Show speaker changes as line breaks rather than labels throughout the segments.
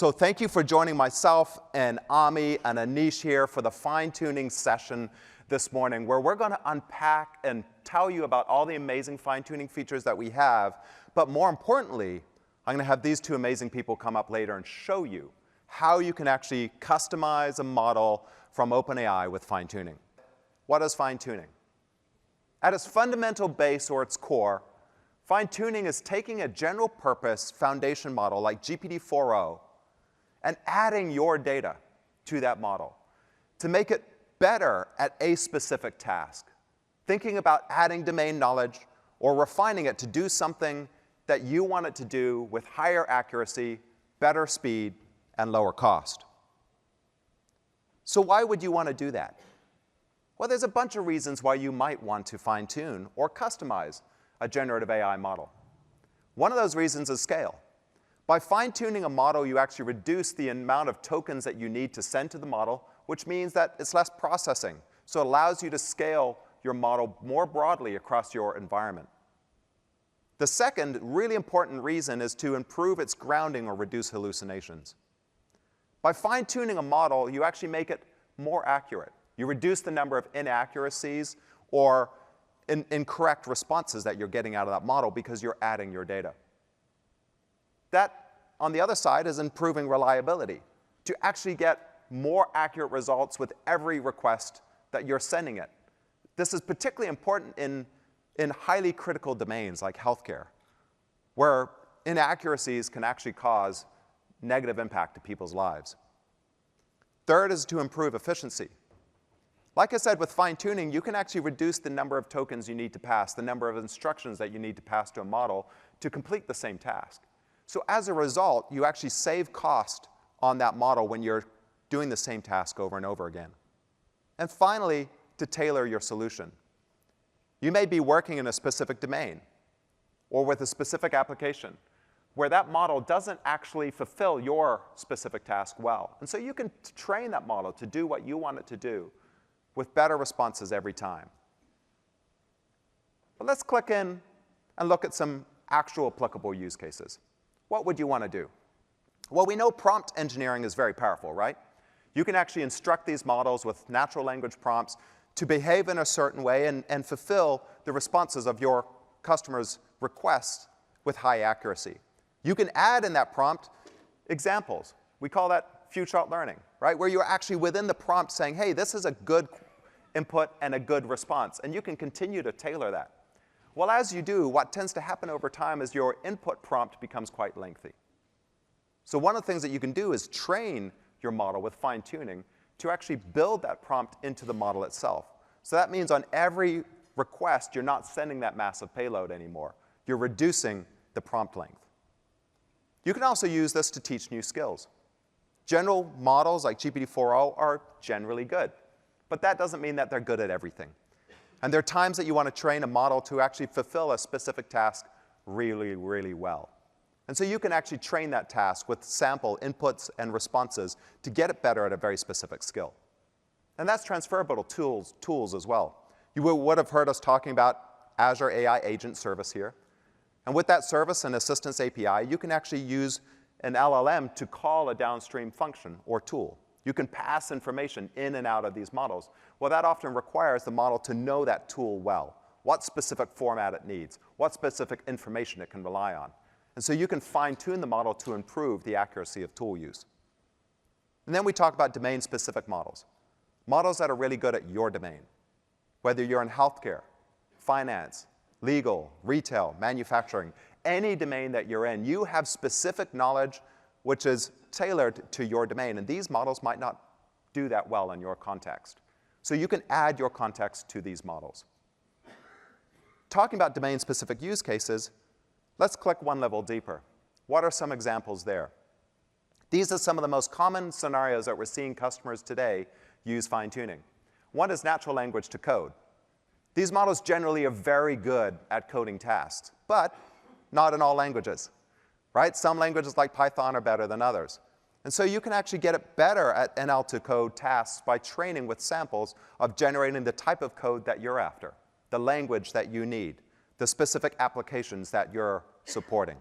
So thank you for joining myself and Ami and Anish here for the fine-tuning session this morning, where we're going to unpack and tell you about all the amazing fine-tuning features that we have. But more importantly, I'm going to have these two amazing people come up later and show you how you can actually customize a model from OpenAI with fine-tuning. What is fine-tuning? At its fundamental base or its core, fine-tuning is taking a general-purpose foundation model like GPT-4o and adding your data to that model to make it better at a specific task, thinking about adding domain knowledge or refining it to do something that you want it to do with higher accuracy, better speed, and lower cost. So why would you want to do that? Well, there's a bunch of reasons why you might want to fine-tune or customize a generative AI model. One of those reasons is scale. By fine-tuning a model, you actually reduce the amount of tokens that you need to send to the model, which means that it's less processing. So it allows you to scale your model more broadly across your environment. The second really important reason is to improve its grounding or reduce hallucinations. By fine-tuning a model, you actually make it more accurate. You reduce the number of inaccuracies or incorrect responses that you're getting out of that model because you're adding your data. That, on the other side, is improving reliability, to actually get more accurate results with every request that you're sending it. This is particularly important in highly critical domains like healthcare, where inaccuracies can actually cause negative impact to people's lives. Third is to improve efficiency. Like I said, with fine-tuning, you can actually reduce the number of tokens you need to pass, the number of instructions that you need to pass to a model to complete the same task. So as a result, you actually save cost on that model when you're doing the same task over and over again. And finally, to tailor your solution. You may be working in a specific domain or with a specific application where that model doesn't actually fulfill your specific task well. And so you can train that model to do what you want it to do with better responses every time. But let's click in and look at some actual applicable use cases. What would you want to do? Well, we know prompt engineering is very powerful, right? You can actually instruct these models with natural language prompts to behave in a certain way and fulfill the responses of your customer's requests with high accuracy. You can add in that prompt examples. We call that few-shot learning, right? Where you're actually within the prompt saying, hey, this is a good input and a good response. And you can continue to tailor that. Well, as you do, what tends to happen over time is your input prompt becomes quite lengthy. So one of the things that you can do is train your model with fine-tuning to actually build that prompt into the model itself. So that means on every request, you're not sending that massive payload anymore. You're reducing the prompt length. You can also use this to teach new skills. General models like GPT-4o are generally good, but that doesn't mean that they're good at everything. And there are times that you want to train a model to actually fulfill a specific task really, really well. And so you can actually train that task with sample inputs and responses to get it better at a very specific skill. And that's transferable to tools as well. You would have heard us talking about Azure AI Agent Service here. And with that service and Assistance API, you can actually use an LLM to call a downstream function or tool. You can pass information in and out of these models. Well, that often requires the model to know that tool well, what specific format it needs, what specific information it can rely on. And so you can fine-tune the model to improve the accuracy of tool use. And then we talk about domain-specific models, models that are really good at your domain, whether you're in healthcare, finance, legal, retail, manufacturing, any domain that you're in, you have specific knowledge which is tailored to your domain. And these models might not do that well in your context. So you can add your context to these models. Talking about domain-specific use cases, let's click one level deeper. What are some examples there? These are some of the most common scenarios that we're seeing customers today use fine-tuning. One is natural language to code. These models generally are very good at coding tasks, but not in all languages, right? Some languages like Python are better than others. And so you can actually get it better at NL to code tasks by training with samples of generating the type of code that you're after, the language that you need, the specific applications that you're supporting.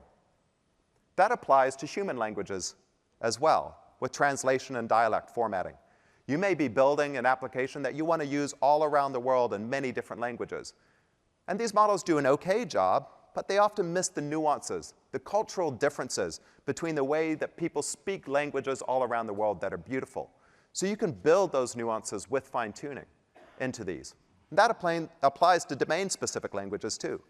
That applies to human languages as well, with translation and dialect formatting. You may be building an application that you want to use all around the world in many different languages. And these models do an okay job, but they often miss the nuances, the cultural differences between the way that people speak languages all around the world that are beautiful. So you can build those nuances with fine-tuning into these. And that applies to domain-specific languages too.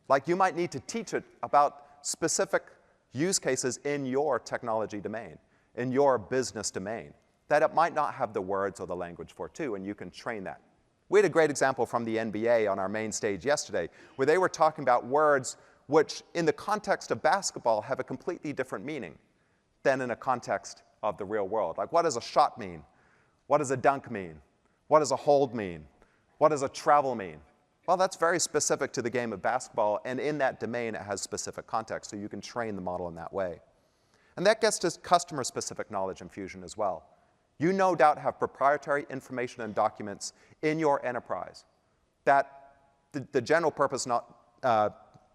Like you might need to teach it about specific use cases in your technology domain, in your business domain, that it might not have the words or the language for too, and you can train that. We had a great example from the NBA on our main stage yesterday, where they were talking about words which, in the context of basketball, have a completely different meaning than in a context of the real world. Like, what does a shot mean? What does a dunk mean? What does a hold mean? What does a travel mean? Well, that's very specific to the game of basketball, and in that domain, it has specific context, so you can train the model in that way. And that gets to customer-specific knowledge infusion as well. You no doubt have proprietary information and documents in your enterprise that the general purpose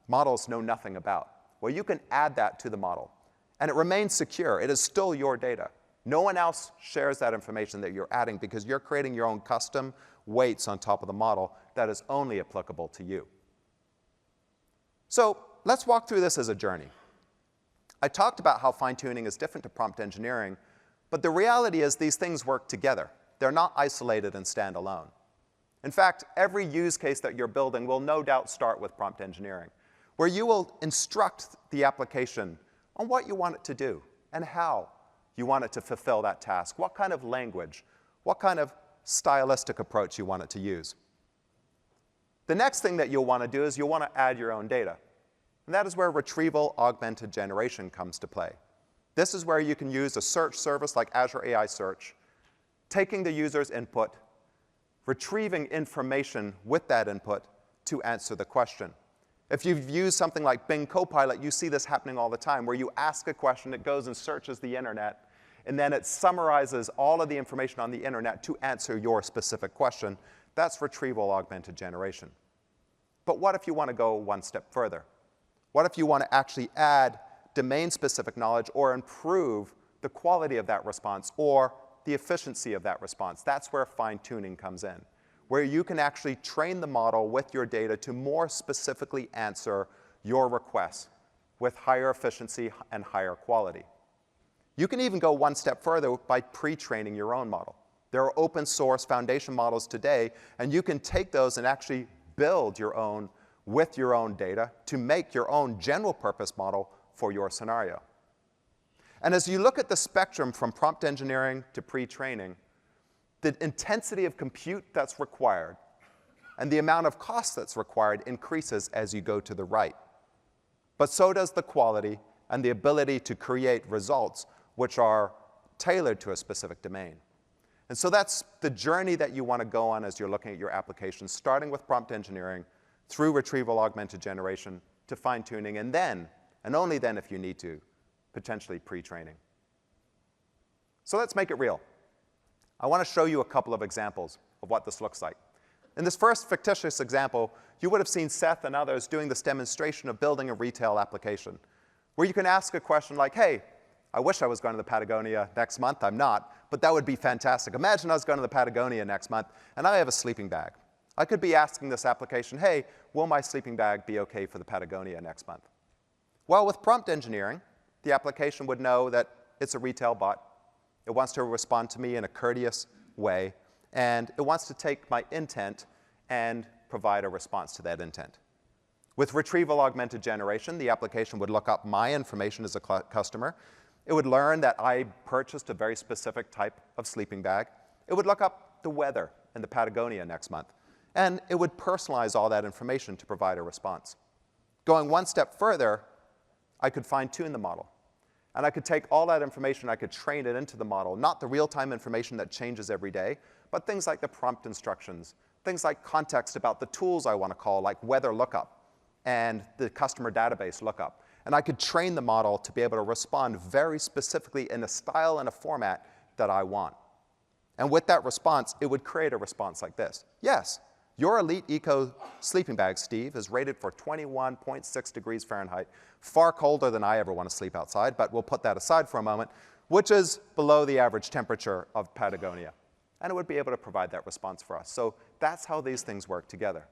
models know nothing about. Well, you can add that to the model, and it remains secure. It is still your data. No one else shares that information that you're adding because you're creating your own custom weights on top of the model that is only applicable to you. So let's walk through this as a journey. I talked about how fine-tuning is different to prompt engineering, but the reality is these things work together. They're not isolated and stand alone. In fact, every use case that you're building will no doubt start with prompt engineering, where you will instruct the application on what you want it to do and how you want it to fulfill that task, what kind of language, what kind of stylistic approach you want it to use. The next thing that you'll want to do is you'll want to add your own data. And that is where retrieval augmented generation comes to play. This is where you can use a search service like Azure AI Search, taking the user's input, retrieving information with that input to answer the question. If you've used something like Bing Copilot, you see this happening all the time, where you ask a question, it goes and searches the internet, and then it summarizes all of the information on the internet to answer your specific question. That's retrieval augmented generation. But what if you want to go one step further? What if you want to actually add domain-specific knowledge or improve the quality of that response or the efficiency of that response? That's where fine-tuning comes in, where you can actually train the model with your data to more specifically answer your requests with higher efficiency and higher quality. You can even go one step further by pre-training your own model. There are open source foundation models today, and you can take those and actually build your own with your own data to make your own general purpose model for your scenario. And as you look at the spectrum from prompt engineering to pre-training, the intensity of compute that's required and the amount of cost that's required increases as you go to the right. But so does the quality and the ability to create results which are tailored to a specific domain. And so that's the journey that you want to go on as you're looking at your application, starting with prompt engineering, through retrieval augmented generation, to fine-tuning, and then, and only then if you need to, potentially pre-training. So let's make it real. I want to show you a couple of examples of what this looks like. In this first fictitious example, you would have seen Seth and others doing this demonstration of building a retail application, where you can ask a question like, hey, I wish I was going to the Patagonia next month. I'm not, but that would be fantastic. Imagine I was going to the Patagonia next month, and I have a sleeping bag. I could be asking this application, hey, will my sleeping bag be OK for the Patagonia next month? Well, with prompt engineering, the application would know that it's a retail bot. It wants to respond to me in a courteous way, and it wants to take my intent and provide a response to that intent. With retrieval augmented generation, the application would look up my information as a customer. It would learn that I purchased a very specific type of sleeping bag. It would look up the weather in the Patagonia next month. And it would personalize all that information to provide a response. Going one step further, I could fine-tune the model. And I could take all that information, I could train it into the model, not the real-time information that changes every day, but things like the prompt instructions, things like context about the tools I want to call, like weather lookup and the customer database lookup. And I could train the model to be able to respond very specifically in a style and a format that I want. And with that response, it would create a response like this. Yes, your Elite Eco sleeping bag, Steve, is rated for 21.6 degrees Fahrenheit, far colder than I ever want to sleep outside, but we'll put that aside for a moment. which is below the average temperature of Patagonia. And it would be able to provide that response for us. So that's how these things work together.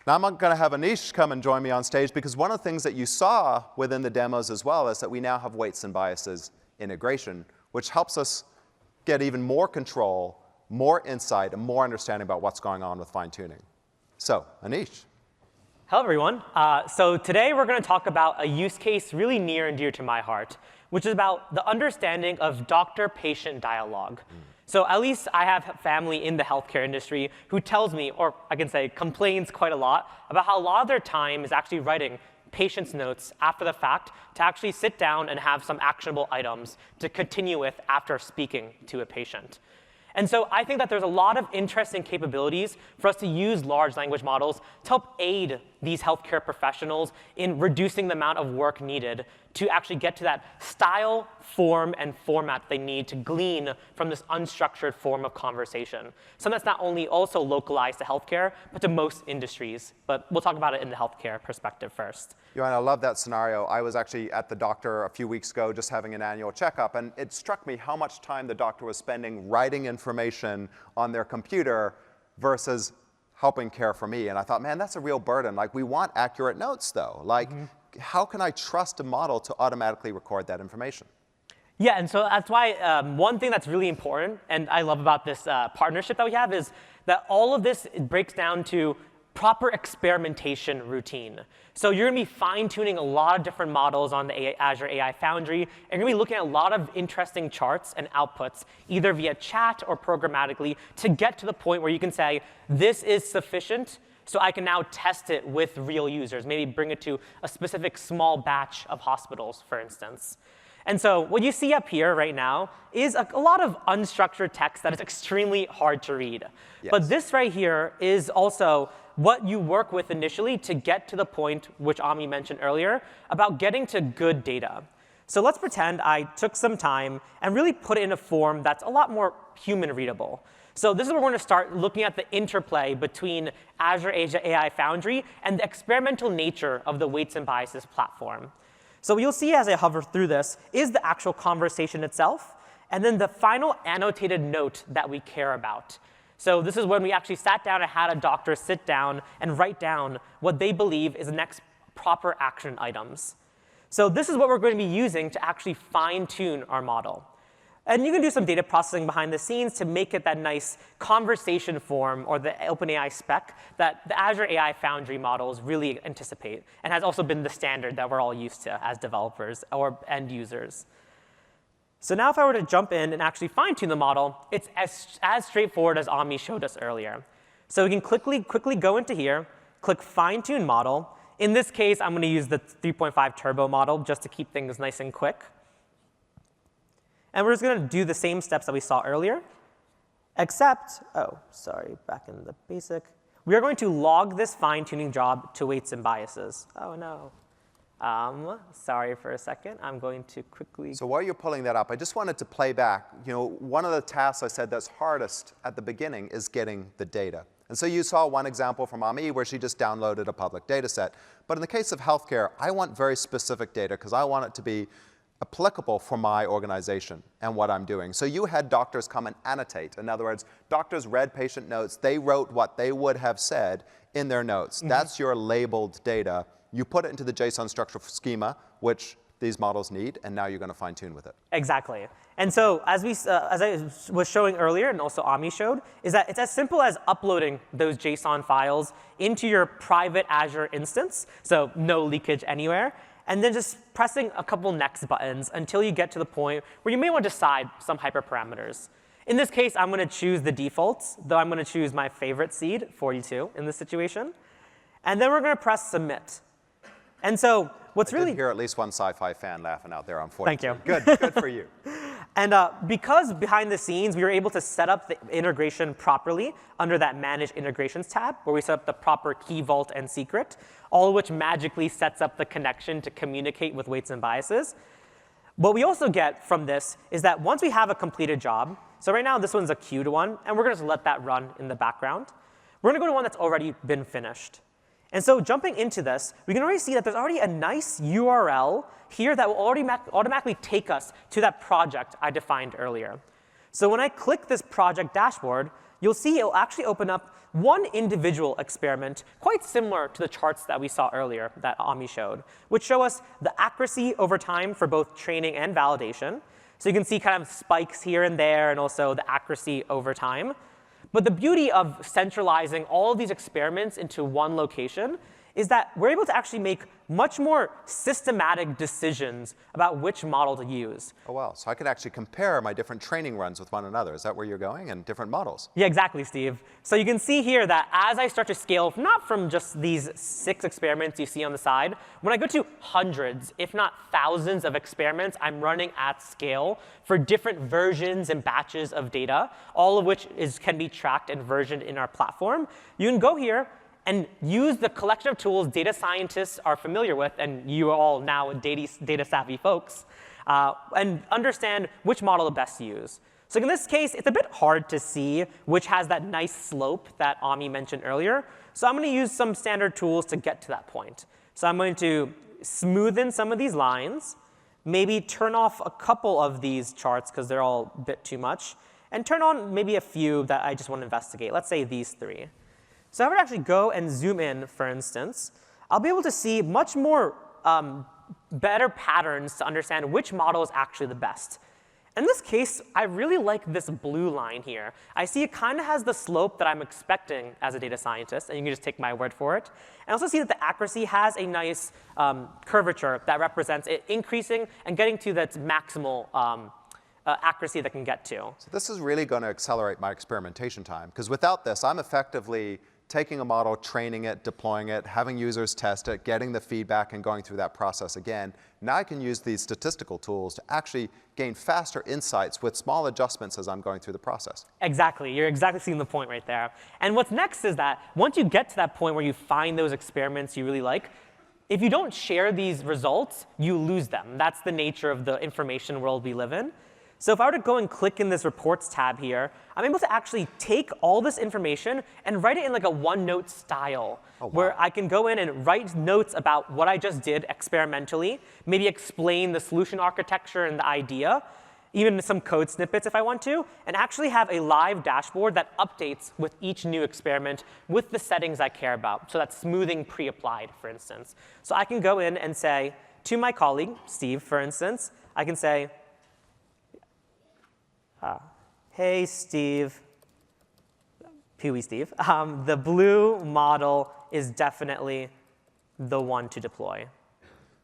Now I'm going to have Anish come and join me on stage, because one of the things that you saw within the demos as well is that we now have weights and biases integration, which helps us get even more control, more insight, and more understanding about what's going on with fine-tuning. So, Anish.
Hello, everyone. So today we're going to talk about a use case really near and dear to my heart, which is about the understanding of doctor-patient dialogue. So at least I have family in the healthcare industry who tells me, or I can say complains quite a lot, about how a lot of their time is actually writing patient's notes after the fact to actually sit down and have some actionable items to continue with after speaking to a patient. And so I think that there's a lot of interesting capabilities for us to use large language models to help aid these healthcare professionals in reducing the amount of work needed to actually get to that style, form, and format they need to glean from this unstructured form of conversation. Something that's not only also localized to healthcare, but to most industries. But we'll talk about it in the healthcare perspective first.
Joanna, I love that scenario. I was actually at the doctor a few weeks ago just having an annual checkup, and it struck me how much time the doctor was spending writing information on their computer versus helping care for me. And I thought, man, that's a real burden. Like, we want accurate notes, though. Like, how can I trust a model to automatically record that information?
Yeah, and so that's why one thing that's really important, and I love about this partnership that we have, is that all of this breaks down to proper experimentation routine. So you're going to be fine-tuning a lot of different models on the Azure AI Foundry, and you're going to be looking at a lot of interesting charts and outputs, either via chat or programmatically, to get to the point where you can say, this is sufficient, so I can now test it with real users, maybe bring it to a specific small batch of hospitals, for instance. And so what you see up here right now is a lot of unstructured text that is extremely hard to read. Yes. But this right here is also what you work with initially to get to the point, which Ami mentioned earlier, about getting to good data. So let's pretend I took some time and really put it in a form that's a lot more human readable. So this is where we're going to start looking at the interplay between Azure AI Foundry and the experimental nature of the weights and biases platform. So what you'll see as I hover through this is the actual conversation itself, and then the final annotated note that we care about. So this is when we actually sat down and had a doctor sit down and write down what they believe is the next proper action items. So this is what we're going to be using to actually fine-tune our model. And you can do some data processing behind the scenes to make it that nice conversation form, or the OpenAI spec that the Azure AI Foundry models really anticipate, and has also been the standard that we're all used to as developers or end users. So now if I were to jump in and actually fine-tune the model, it's as straightforward as Ami showed us earlier. So we can quickly go into here, click Fine-Tune Model. In this case, I'm going to use the 3.5 Turbo model just to keep things nice and quick. And we're just going to do the same steps that we saw earlier, except, back in the basic. We are going to log this fine-tuning job to weights and biases. Oh, no. Sorry for a second. I'm going to quickly.
So while you're pulling that up, I just wanted to play back. One of the tasks I said that's hardest at the beginning is getting the data. And so you saw one example from Ami where she just downloaded a public data set. But in the case of healthcare, I want very specific data because I want it to be applicable for my organization and what I'm doing. So you had doctors come and annotate. In other words, doctors read patient notes. They wrote what they would have said in their notes. That's your labeled data. You put it into the JSON structure schema, which these models need, and now you're going to fine-tune with it.
Exactly. And so as I was showing earlier, and also Ami showed, is that it's as simple as uploading those JSON files into your private Azure instance, so no leakage anywhere, and then just pressing a couple next buttons until you get to the point where you may want to decide some hyperparameters. In this case, I'm going to choose the defaults, though I'm going to choose my favorite seed, 42, in this situation. And then we're going to press Submit. And so what's really— I
did hear at least one sci-fi fan laughing out there on 42.
Thank you.
Good for you.
And because behind the scenes, we were able to set up the integration properly under that Manage Integrations tab, where we set up the proper key vault and secret, all of which magically sets up the connection to communicate with weights and biases. What we also get from this is that once we have a completed job, so right now this one's a queued one, and we're going to just let that run in the background. We're going to go to one that's already been finished. And so jumping into this, we can already see that there's already a nice URL here that will already automatically take us to that project I defined earlier. So when I click this project dashboard, you'll see it will actually open up one individual experiment, quite similar to the charts that we saw earlier that Ami showed, which show us the accuracy over time for both training and validation. So you can see kind of spikes here and there, and also the accuracy over time. But the beauty of centralizing all of these experiments into one location is that we're able to actually make much more systematic decisions about which model to use.
Oh, wow. So I can actually compare my different training runs with one another. Is that where you're going? And different models?
Yeah, exactly, Steve. So you can see here that as I start to scale, not from just these 6 experiments you see on the side, when I go to hundreds, if not thousands of experiments I'm running at scale for different versions and batches of data, all of which can be tracked and versioned in our platform, you can go here and use the collection of tools data scientists are familiar with, and you are all now data-savvy folks, and understand which model to best use. So in this case, it's a bit hard to see which has that nice slope that Ami mentioned earlier. So I'm going to use some standard tools to get to that point. So I'm going to smoothen some of these lines, maybe turn off a couple of these charts because they're all a bit too much, and turn on maybe a few that I just want to investigate. Let's say these 3. So if I would actually go and zoom in, for instance, I'll be able to see much more better patterns to understand which model is actually the best. In this case, I really like this blue line here. I see it kind of has the slope that I'm expecting as a data scientist, and you can just take my word for it. And also see that the accuracy has a nice curvature that represents it increasing and getting to that maximal accuracy that can get to.
So this is really going to accelerate my experimentation time, because without this, I'm effectively taking a model, training it, deploying it, having users test it, getting the feedback, and going through that process again. Now I can use these statistical tools to actually gain faster insights with small adjustments as I'm going through the process.
Exactly. You're exactly seeing the point right there. And what's next is that once you get to that point where you find those experiments you really like, if you don't share these results, you lose them. That's the nature of the information world we live in. So if I were to go and click in this reports tab here, I'm able to actually take all this information and write it in like a OneNote style, where I can go in and write notes about what I just did experimentally, maybe explain the solution architecture and the idea, even some code snippets if I want to, and actually have a live dashboard that updates with each new experiment with the settings I care about. So that's smoothing pre-applied, for instance. So I can go in and say to my colleague, Steve, for instance, I can say, hey, Steve, Pewee Steve, the blue model is definitely the one to deploy.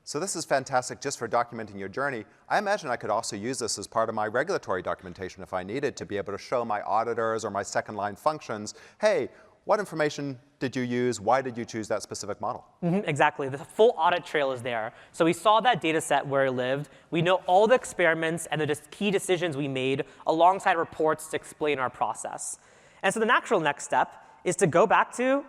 So this is fantastic just for documenting your journey. I imagine I could also use this as part of my regulatory documentation if I needed to be able to show my auditors or my second-line functions, hey, what information did you use? Why did you choose that specific model?
Exactly. The full audit trail is there. So we saw that data set where it lived. We know all the experiments and the key decisions we made alongside reports to explain our process. And so the natural next step is to go back to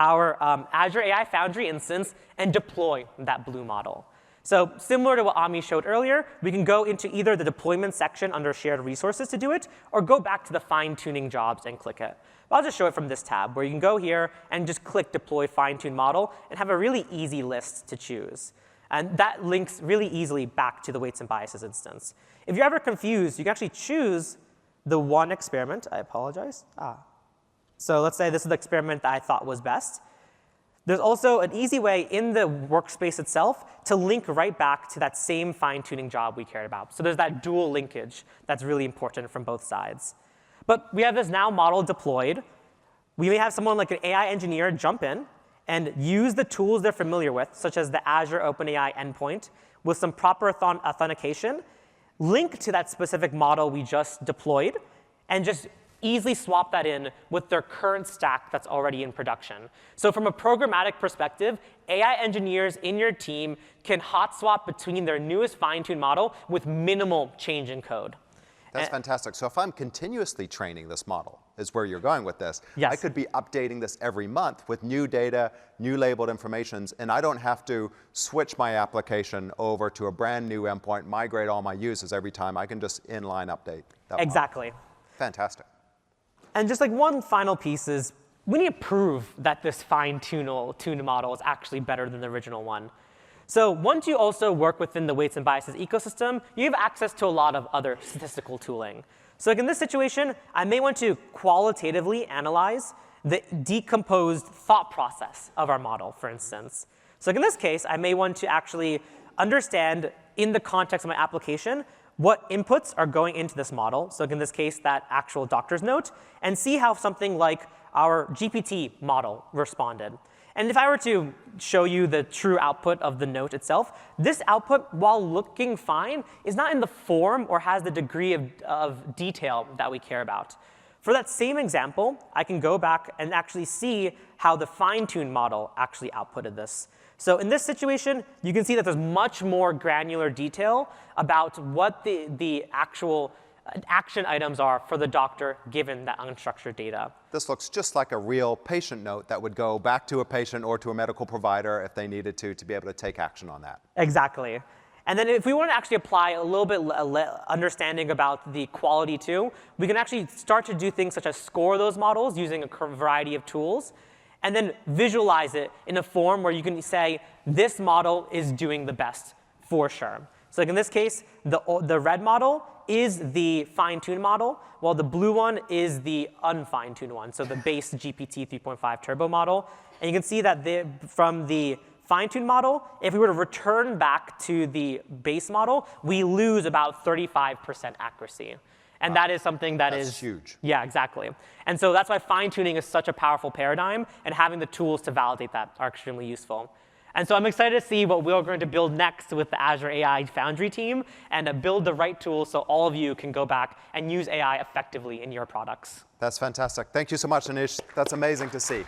our Azure AI Foundry instance and deploy that blue model. So similar to what Ami showed earlier, we can go into either the deployment section under shared resources to do it, or go back to the fine-tuning jobs and click it. But I'll just show it from this tab, where you can go here and just click Deploy Fine-Tune Model and have a really easy list to choose. And that links really easily back to the weights and biases instance. If you're ever confused, you can actually choose the one experiment. I apologize. So let's say this is the experiment that I thought was best. There's also an easy way in the workspace itself to link right back to that same fine-tuning job we cared about. So there's that dual linkage that's really important from both sides. But we have this now model deployed. We may have someone like an AI engineer jump in and use the tools they're familiar with, such as the Azure OpenAI endpoint, with some proper authentication, link to that specific model we just deployed, and just easily swap that in with their current stack that's already in production. So from a programmatic perspective, AI engineers in your team can hot swap between their newest fine-tuned model with minimal change in code.
That's fantastic. So if I'm continuously training this model, is where you're going with this,
yes.
I could be updating this every month with new data, new labeled informations, and I don't have to switch my application over to a brand new endpoint, migrate all my users every time. I can just inline update that
Exactly.
model. Fantastic.
And just like one final piece is we need to prove that this fine-tuned model is actually better than the original one. So once you also work within the weights and biases ecosystem, you have access to a lot of other statistical tooling. So like in this situation, I may want to qualitatively analyze the decomposed thought process of our model, for instance. So like in this case, I may want to actually understand, in the context of my application, what inputs are going into this model. So like in this case, that actual doctor's note, and see how something like our GPT model responded. And if I were to show you the true output of the note itself, this output, while looking fine, is not in the form or has the degree of detail that we care about. For that same example, I can go back and actually see how the fine-tuned model actually outputted this. So in this situation, you can see that there's much more granular detail about what the actual action items are for the doctor given that unstructured data.
This looks just like a real patient note that would go back to a patient or to a medical provider if they needed to be able to take action on that.
Exactly. And then if we want to actually apply a little bit understanding about the quality too, we can actually start to do things such as score those models using a variety of tools, and then visualize it in a form where you can say, this model is doing the best for sure. So like in this case, the red model is the fine-tuned model, while the blue one is the unfine-tuned one, so the base GPT 3.5 turbo model. And you can see that from the fine-tuned model, if we were to return back to the base model, we lose about 35% accuracy. And that is something that's
huge.
Yeah, exactly. And so that's why fine-tuning is such a powerful paradigm, and having the tools to validate that are extremely useful. And so I'm excited to see what we're going to build next with the Azure AI Foundry team, and build the right tools so all of you can go back and use AI effectively in your products.
That's fantastic. Thank you so much, Anish. That's amazing to see.